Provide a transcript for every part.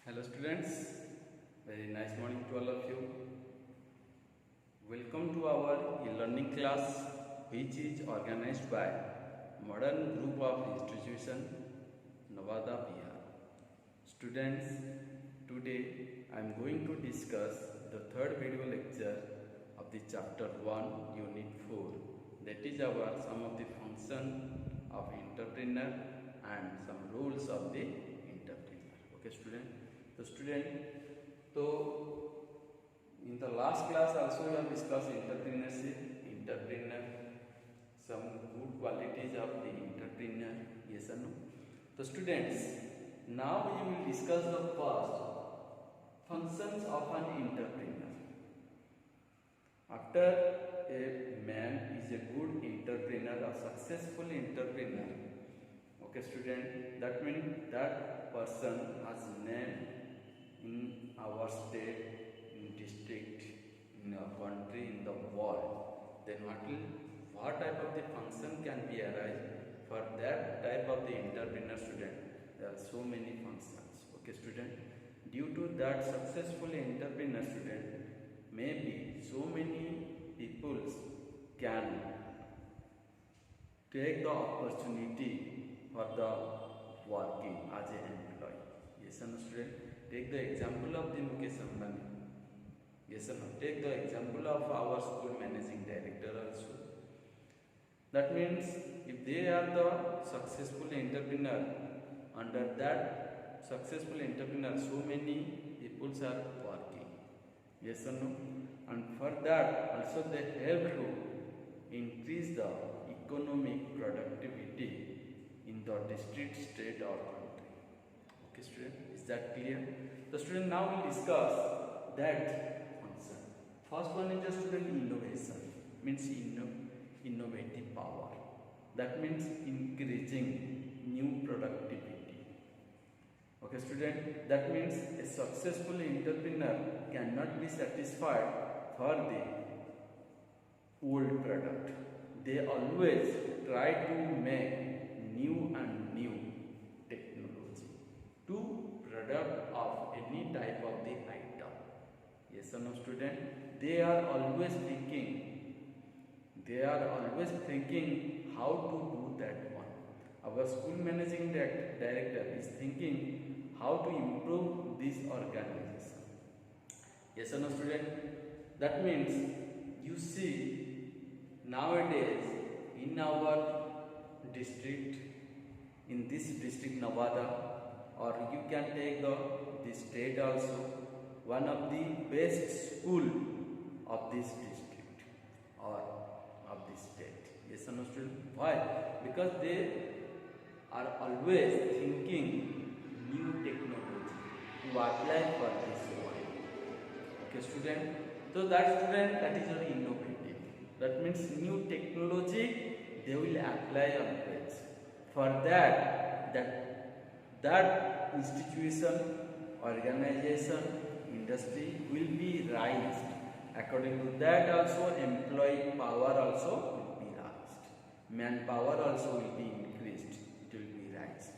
Hello students, very nice morning to all of you. Welcome to our e-learning class which is organized by Modern Group of Institution, Nevada, Bihar. Students, today I am going to discuss the third video lecture of the chapter 1 unit 4, that is our some of the function of entrepreneur and some rules of the entrepreneur. Okay student. So in the last class also we have discussed entrepreneurship, entrepreneur, some good qualities of the entrepreneur, yes or no. So students, now we will discuss the first functions of an entrepreneur. After a man is a good entrepreneur, a successful entrepreneur, okay student, that means that person has name in our state, in district, in our country, in the world. Then what type of the function can be arise for that type of the entrepreneur student? There are so many functions. Okay student, due to that successful entrepreneur student, maybe so many people can take the opportunity for the working as an employee. Yes or no student? Take the example of the Mukesh Ambani. Yes or no? Take the example of our school managing director also. That means if they are the successful entrepreneur, under that successful entrepreneur, so many people are working. Yes or no? And for that also they help to increase the economic productivity in the district, state or country. Okay student, is that clear? The student, now we discuss that function. First one is just student innovation, means innovative power. That means increasing new productivity. Okay student, that means a successful entrepreneur cannot be satisfied for the old product. They always try to make new and new technology to product of any type of the item. Yes or no student? They are always thinking how to do that one. Our school managing director is thinking how to improve this organization. Yes or no student? That means you see nowadays in our district, in this district Nevada, or you can take the state also, one of the best school of this district or of this state. Yes or no student? Why? Because they are always thinking new technology to apply for this world. Okay student? So that student, that is very innovative. That means new technology they will apply on it. For that institution, organization, industry will be raised. According to that also employee power also will be raised. Manpower also will be increased. It will be raised.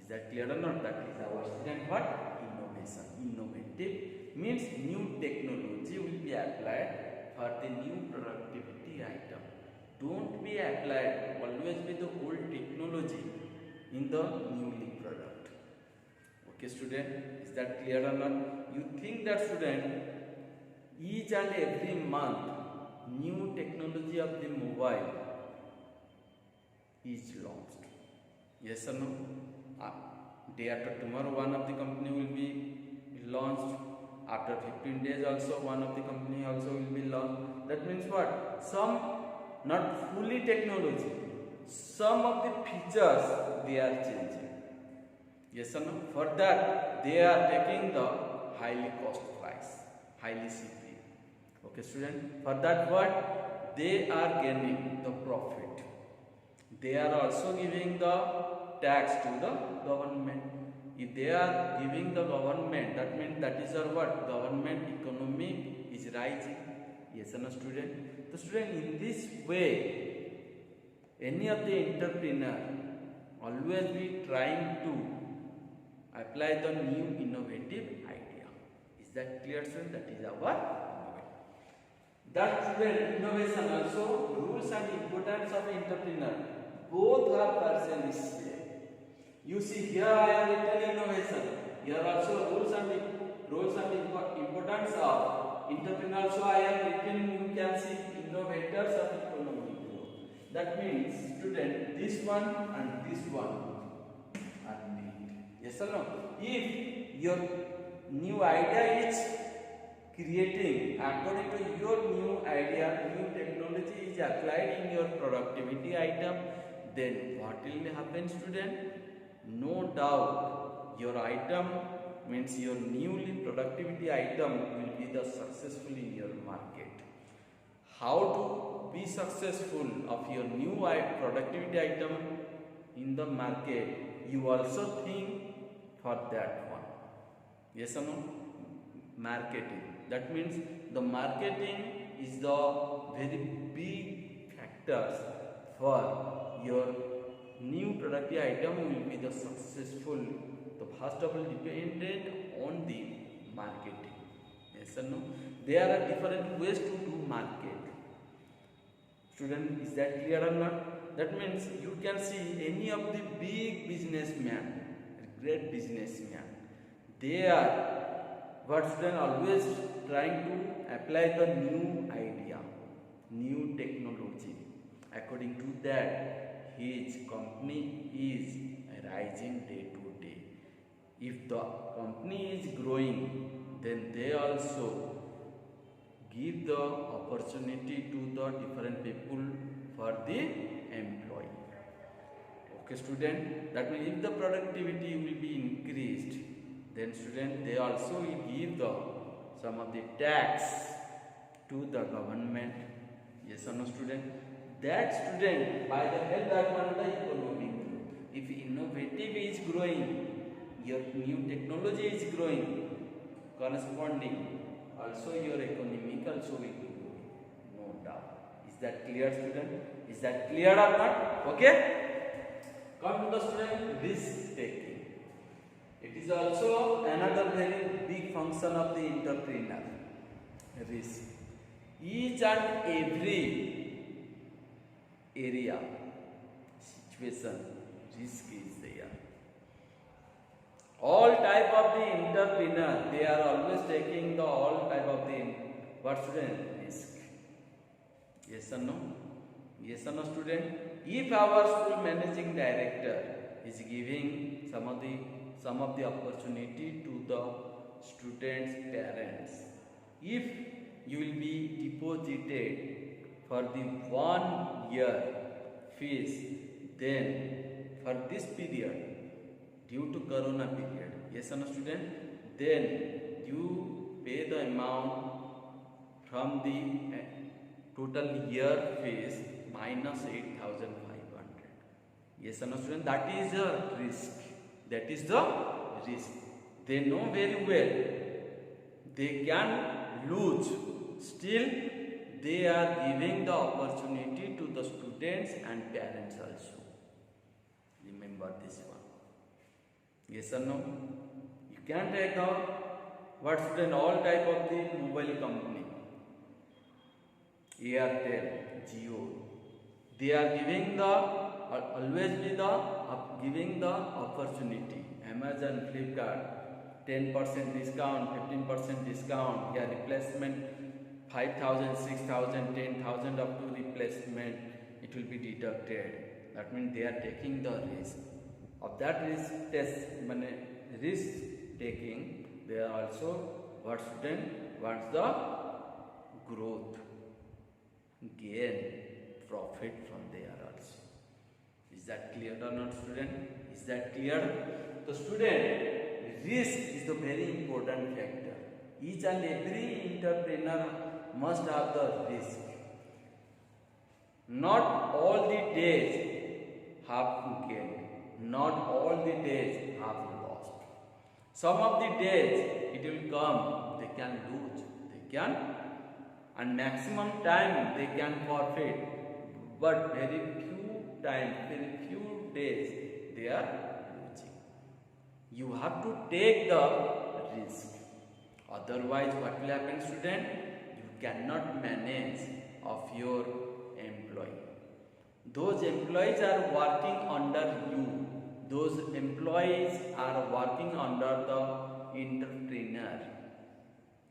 Is that clear or not? That is our student what? Innovation. Innovative means new technology will be applied for the new productivity item. Don't be applied always with the old technology in the newly product. Okay student, is that clear or not? You think that student, each and every month new technology of the mobile is launched. Yes or no? Day after tomorrow one of the company will be launched. After 15 days also one of the company also will be launched. That means what? Some not fully technology, some of the features they are changing. Yes or no? For that they are taking the highly cost price, highly CPU. Okay student? For that what? They are gaining the profit. They are also giving the tax to the government. If they are giving the government, that means that is our what? Government economy is rising. Yes or no student? The student, in this way, any of the entrepreneur always be trying to apply the new innovative idea. Is that clear, student? That is our innovation. That student innovation also rules and importance of entrepreneur both are partially same. You see here I have written innovation. Here also rules and importance of entrepreneur. Also I have written, you can see, innovators of economic growth. That means student, this one and this one are linked. Yes or no? If your new idea is creating according to your new idea, new technology is applied in your productivity item, then what will happen, student? No doubt your item means your newly productivity item will be the successful in your market. How to be successful of your new productivity item in the market? You also think for that one. Yes or no? Marketing. That means the marketing is the very big factors for your new productive item will be the successful. The first of all dependent on the marketing. Yes or no? There are different ways to do market. Student, is that clear or not? That means you can see any of the big businessmen, great businessmen, they are student always trying to apply the new idea, new technology. According to that, his company is rising day to day. If the company is growing, then they also give the opportunity to the different people for the employee. Okay, student, that means if the productivity will be increased, then student, they also will give some of the tax to the government. Yes or no, student? That student, by the help that one the economic growth. If innovative is growing, your new technology is growing, corresponding, also your economic also will be growing. No doubt. Is that clear, student? Is that clear or not? Okay? Come to the student, risk taking. It is also another very big function of the entrepreneur. Risk. Each and every area, situation, risk is there. All type of the entrepreneur, they are always taking the all type of the student risk. Yes or no? Yes or no, student? If our school managing director is giving some of the opportunity to the students' parents, if you will be deposited for the 1 year fees, then for this period, due to corona period, yes or no, student, then you pay the amount from the total year fees minus 8,500. Yes or no, student? That is a risk. That is the risk. They know very well they can lose. Still, they are giving the opportunity to the students and parents also. Remember this one. Yes or no? You can take out student, all type of the mobile company, Airtel, Jio. They are giving giving the opportunity. Amazon, Flipkart, 10% discount, 15% discount. Yeah, replacement 5,000, 6,000, 10,000 up to replacement. It will be deducted. That means they are taking the risk. Of that risk taking, they are also student wants the growth, gain, profit from there also. Is that clear or not, student? Is that clear? The student, risk is the very important factor. Each and every entrepreneur must have the risk. Not all the days have gained. Not all the days have lost. Some of the days it will come, they can lose, and maximum time they can forfeit. But very few days they are losing. You have to take the risk. Otherwise, what will happen, student? You cannot manage of your employee. Those employees are working under you. Those employees are working under the entrepreneur.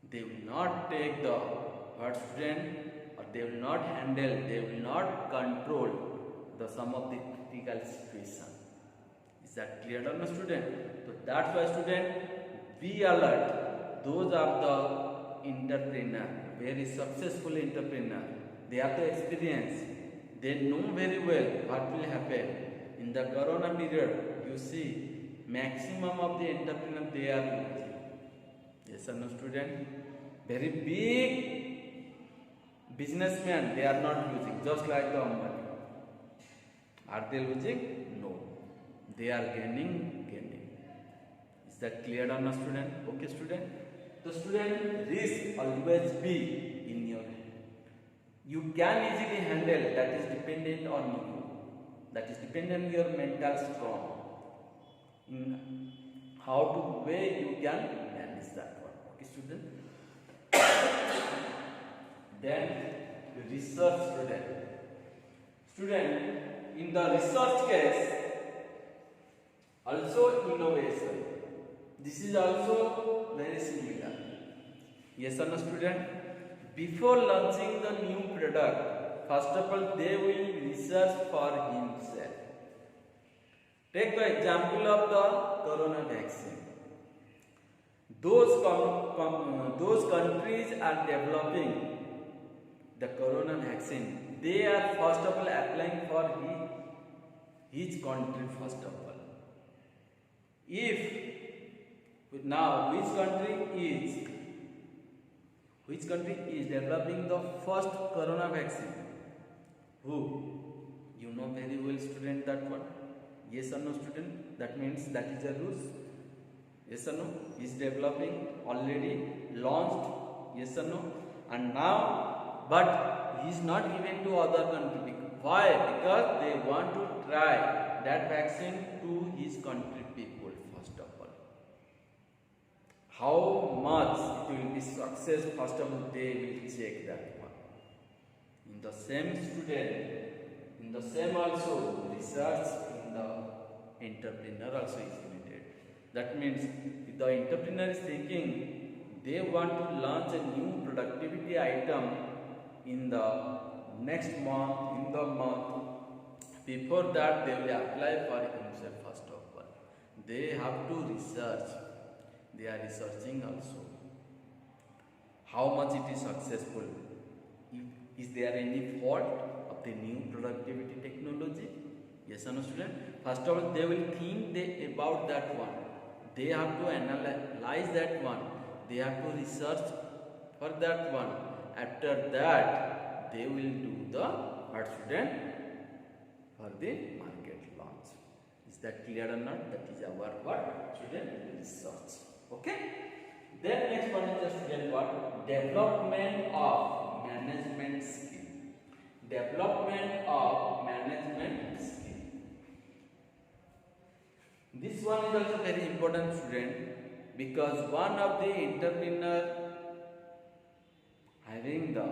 They will not take the what, student, or they will not handle, they will not control the some of the critical situation. Is that clear or not, student? So that's why, student, be alert. Those are the entrepreneur, very successful entrepreneur. They have the experience. They know very well what will happen in the corona period. You see, maximum of the entrepreneur they are losing. Yes or no, student? Very big businessmen, they are not losing, just like the Ambani. Are they losing? No. They are gaining. Is that clear or not, student? Okay, student. The student, risk always be in your hand. You can easily handle. That is dependent on you. That is dependent on your mental strong. In how to way you can manage that one. Okay, student. Then research, student. Student, in the research case, also innovation. This is also very similar. Yes or no, student? Before launching the new product, first of all, they will research for himself. Take the example of the corona vaccine. Those countries are developing the corona vaccine. They are first of all applying for his country first of all. If now which country is developing the first corona vaccine? Who? You know very well, student, that one. Yes or no, student? That means that is a rules. Yes or no? Is developing, already launched. Yes or no? And now, but he is not given to other country. Why? Because they want to try that vaccine to his country people first of all. How much it will be success, first of all, they will check that one. In the same, student, in the same also, research in the entrepreneur also is needed. That means if the entrepreneur is thinking they want to launch a new productivity item in the next month, in the month, before that they will apply for himself first of all. They have to research. They are researching also how much it is successful. Is there any fault of the new productivity technology? Yes or no, student? First of all, they will think about that one. They have to analyze that one. They have to research for that one. After that, they will do the what, student? For the market launch. Is that clear or not? That is our what, student? Research. Okay. Then next one is the student what? Development of management skill. Development of management skill. This one is also very important, student, because one of the entrepreneur having the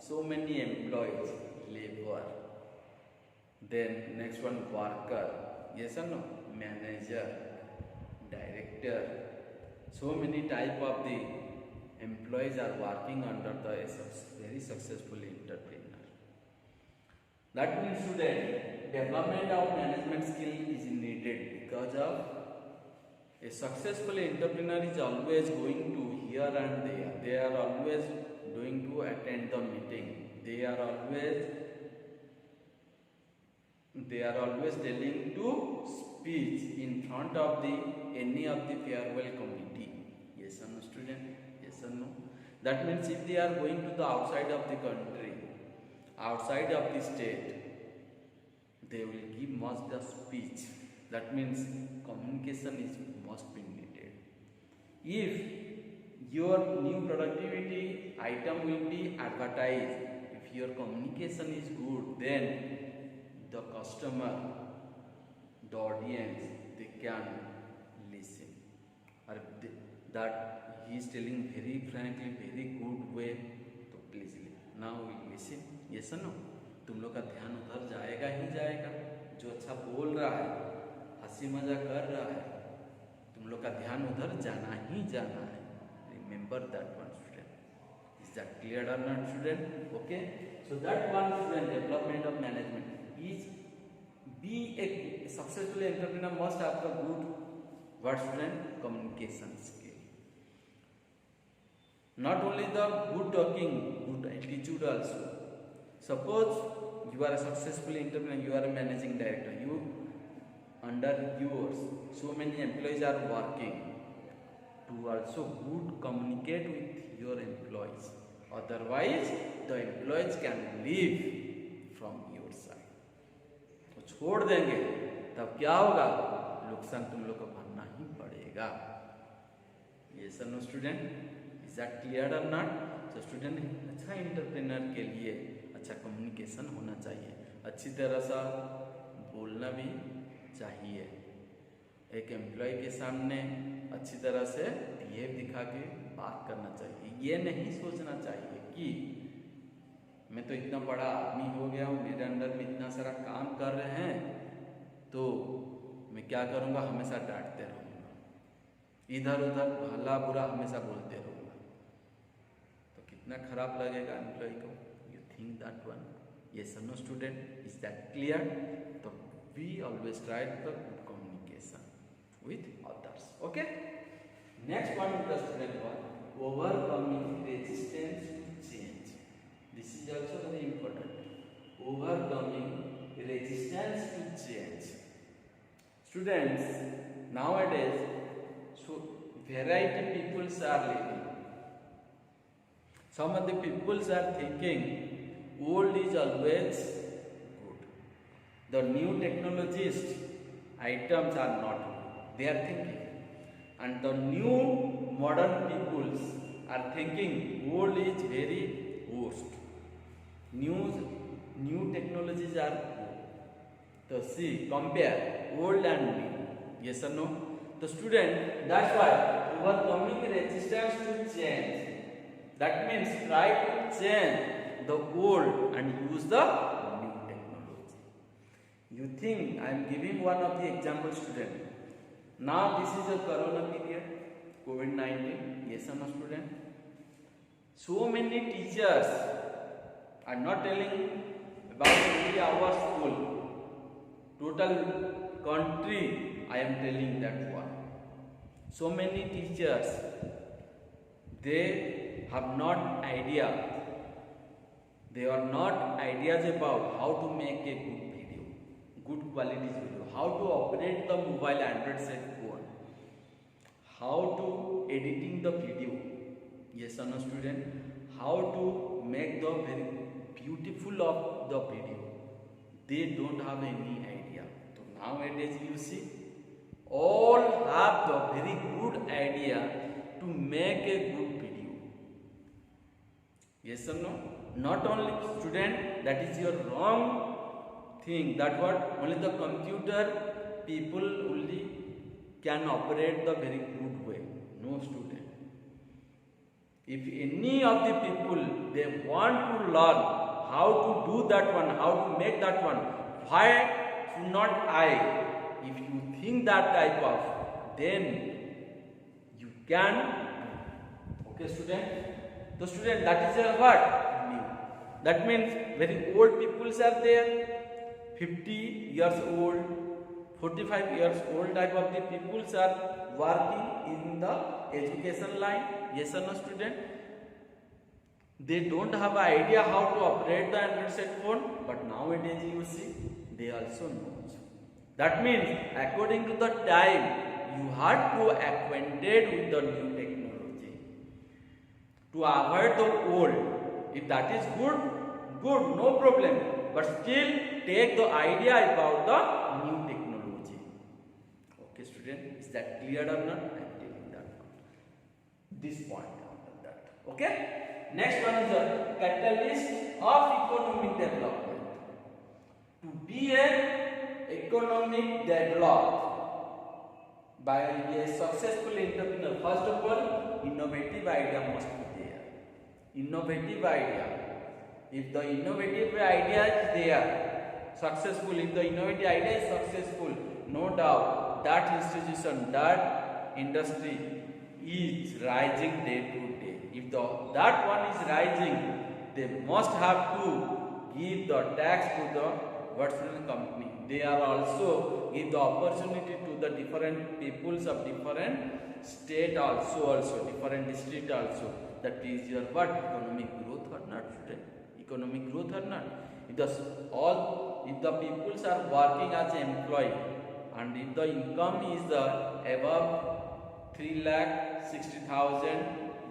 so many employees, labor. Then next one, worker. Yes or no? Manager, director. So many type of the employees are working under the very successful entrepreneur. That means, student, development of management skill is needed because of a successful entrepreneur is always going to here and there. They are always going to attend the meeting. They are always telling to speech in front of the any of the farewell committee. Yes or no, student? Yes or no? That means if they are going to the outside of the country, outside of the state, they will give much the speech. That means communication is must be needed. If your new productivity item will be advertised, if your communication is good, then the customer, the audience, they can listen. that he is telling very frankly, very good way. तो please now listen, yes no, तुम लोग का ध्यान उधर जाएगा ही जाएगा। जो अच्छा बोल रहा है, हंसी मजाक कर रहा है, तुम लोग का ध्यान उधर जाना ही जाना है। Remember that one student. Is that clear और not student? Okay, so that one student, development of management is be a successful entrepreneur must have the good what student? Communication skill. Not only the good talking, good attitude also. Suppose you are a successful entrepreneur, you are a managing director, you under yours so many employees are working, to also good communicate with your employees, otherwise the employees can leave from your side. तो छोड़ देंगे तब क्या होगा? नुकसान तुम लोग को भरना ही पड़ेगा। ये सब no student, is that clear और नॉट? तो स्टूडेंट, अच्छा एंटरप्रेन्योर के लिए अच्छा कम्युनिकेशन होना चाहिए, अच्छी तरह से बोलना भी चाहिए। एक एम्प्लॉय के सामने अच्छी तरह से बिहेव दिखा के बात करना चाहिए। ये नहीं सोचना चाहिए कि मैं तो इतना बड़ा आदमी हो गया हूँ, मेरे अंडर में इतना सारा काम कर रहे हैं, तो मैं क्या करूँगा, हमेशा डांटते रहूँगा, इधर उधर भला बुरा हमेशा बोलते रहूँगा, तो कितना खराब लगेगा एम्प्लॉय को। You think that one? Yes और no student, is that clear? तो we always try the good communication with others. Okay, next one is the student one, overcoming resistance to change. This is also very important. Overcoming resistance to change. Students, nowadays, so variety peoples are living. Some of the peoples are thinking old is always good. The new technologies items are not good. They are thinking, and the new modern peoples are thinking old is very worst. New technologies are good. तो see, compare old and new. Yes or no? The student, that's why overcoming resistance to change. That means try to change the old and use the new technology. You think I am giving one of the example student. Now this is a corona period, COVID-19. Yes or no student? So many teachers are not telling about only our school. Total country, I am telling that one. So many teachers, they have not idea. They are not ideas about how to make a good video, good quality video, how to operate the mobile Android cell phone, how to editing the video. Yes or no student? How to make the very beautiful of the video. They don't have any idea. So nowadays you see, all have the very good idea to make a good video. Yes or no? Not only student, that is your wrong thing. That what only the computer people only can operate the very good way. No student. If any of the people they want to learn how to do that one, how to make that one, why should not I? If you think that type of, then you can. Okay student? So student, that is a what? New. That means very old people are there, 50 years old, 45 years old type of the people are working in the education line. Yes or no student? They don't have an idea how to operate the Android cell phone, but nowadays you see, they also know. That means according to the time, you have to acquainted with the new technology to avoid the old. If that is good, no problem. But still take the idea about the new technology. Okay student, is that clear or not? I am telling that one. This point after that. Okay. Next one is the catalyst of economic development. To be an economic developed by a successful entrepreneur, first of all, idea must be there. Innovative idea. If the innovative idea is there, successful, if the innovative idea is successful, no doubt that institution, that industry is rising day to day. If that one is rising, they must have to give the tax to the virtual company. They are also give the opportunity to the different peoples of different state also different district also. That is your what? Economic growth or not, student? Economic growth or not? If the peoples are working as an employee and if the income is above 3,60,000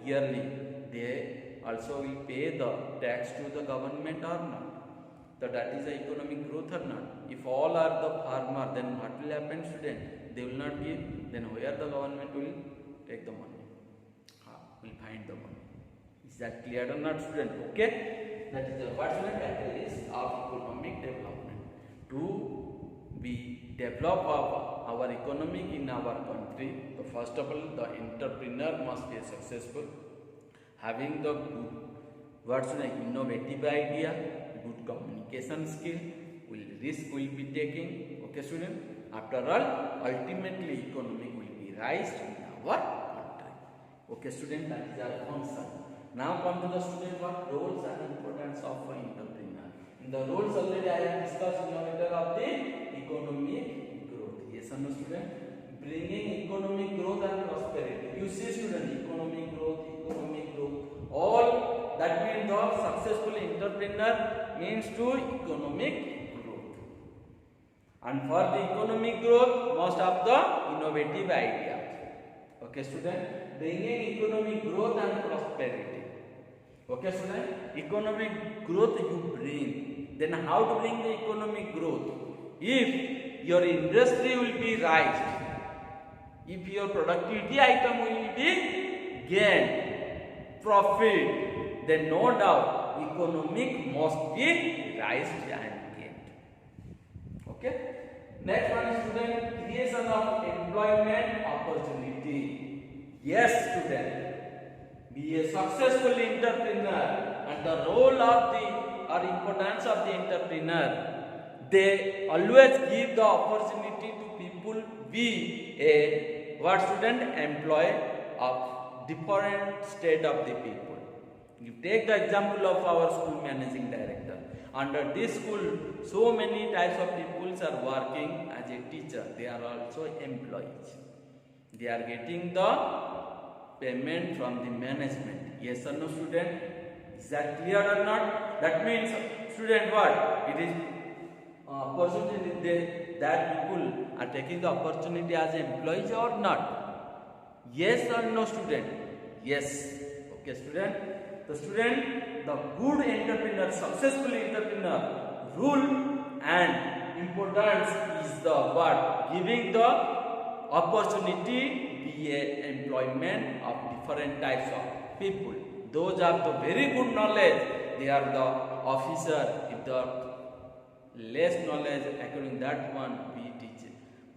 yearly, they also will pay the tax to the government or not? So that is the economic growth or not? If all are the farmer, then what will happen, student? They will not give. Then where the government will take the money? Will find the money. Is that clear or not, student? Okay. That is the what's the catalyst of economic development. To be develop our economy in our country, so first of all, the entrepreneur must be successful, having the good, what's the innovative idea, good communication skill, risk will be taking. Okay, student. After all, ultimately economy will be raised in our country. Okay, student. That is our function. Now come to the student what roles and importance of an entrepreneur. In the roles already I have discussed innovator of the economic growth. Yes or no, student? Bringing economic growth and prosperity. You see, student, economic growth. All that means the successful entrepreneur means to economic growth. And for the economic growth, must have the innovative ideas. Okay, student? Bringing economic growth and prosperity. Okay, student? Economic growth you bring. Then how to bring the economic growth? If your industry will be raised, if your productivity item will be gained, profit, then no doubt economic must be raised and gained. Okay? Next one is, student, creation of employment opportunity. Yes, student. Be a successful entrepreneur, and the role of or importance of the entrepreneur, they always give the opportunity to people be a student employee of different state of the people. You take the example of our school managing director. Under this school, so many types of people are working as a teacher. They are also employees. They are getting the payment from the management. Yes or no, student? Is that clear or not? That means, student, what? It is opportunity that people are taking the opportunity as employees or not? Yes or no, student? Yes. Okay, student. The student, the good entrepreneur, successful entrepreneur, rule and importance is the what? Giving the opportunity be a employment of different types of people. Those have the very good knowledge, they are the officer. If the less knowledge, according that one, we teach.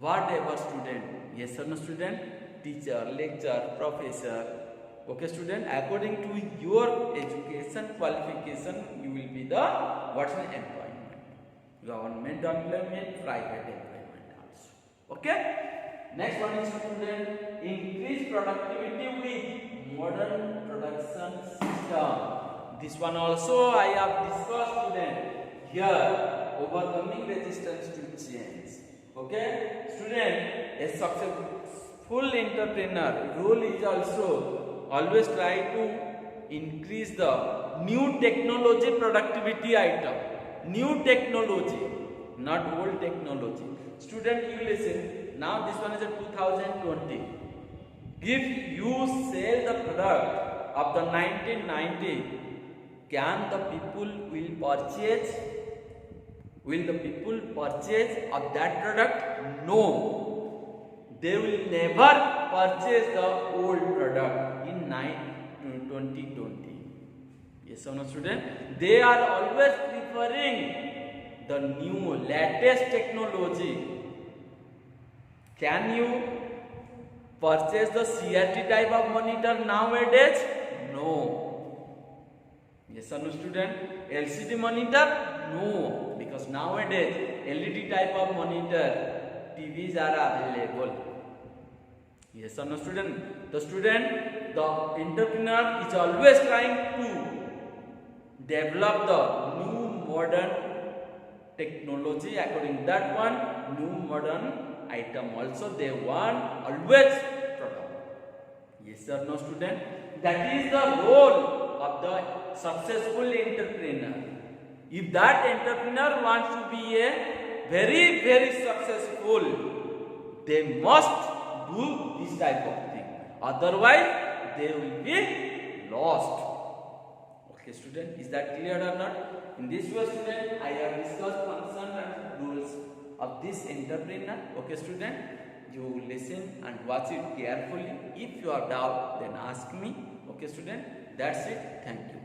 Whatever student, yes or no, student? Teacher, lecturer, professor. Okay, student, according to your education qualification, you will be the what's an employment. Government employment, private employment also. Okay? Next one is, student, increase productivity with modern production system. This one also I have discussed, student. Here, overcoming resistance to change. Okay, student, a successful entrepreneur rule is also always try to increase the new technology productivity item. New technology, not old technology. Student, you listen. Now this one is a 2020. If you sell the product of the 1990, can the people will purchase? Will the people purchase of that product? No. They will never purchase the old product in 2020. Yes or no, student? They are always preferring the new, latest technology. Can you purchase the CRT type of monitor nowadays? No. Yes or no, student? LCD monitor? No, because nowadays LED type of monitor TVs are available. Yes or no, student? The entrepreneur is always trying to develop the new modern technology. According to that one, new modern item also they want always product. Yes or no, student? That is the role of the successful entrepreneur. If that entrepreneur wants to be a very successful, they must do this type of thing. Otherwise, they will be lost. Okay, student, is that clear or not? In this way, student, I have discussed functions and rules of this entrepreneur. Okay, student, you listen and watch it carefully. If you have doubt, then ask me. Okay, student, that's it. Thank you.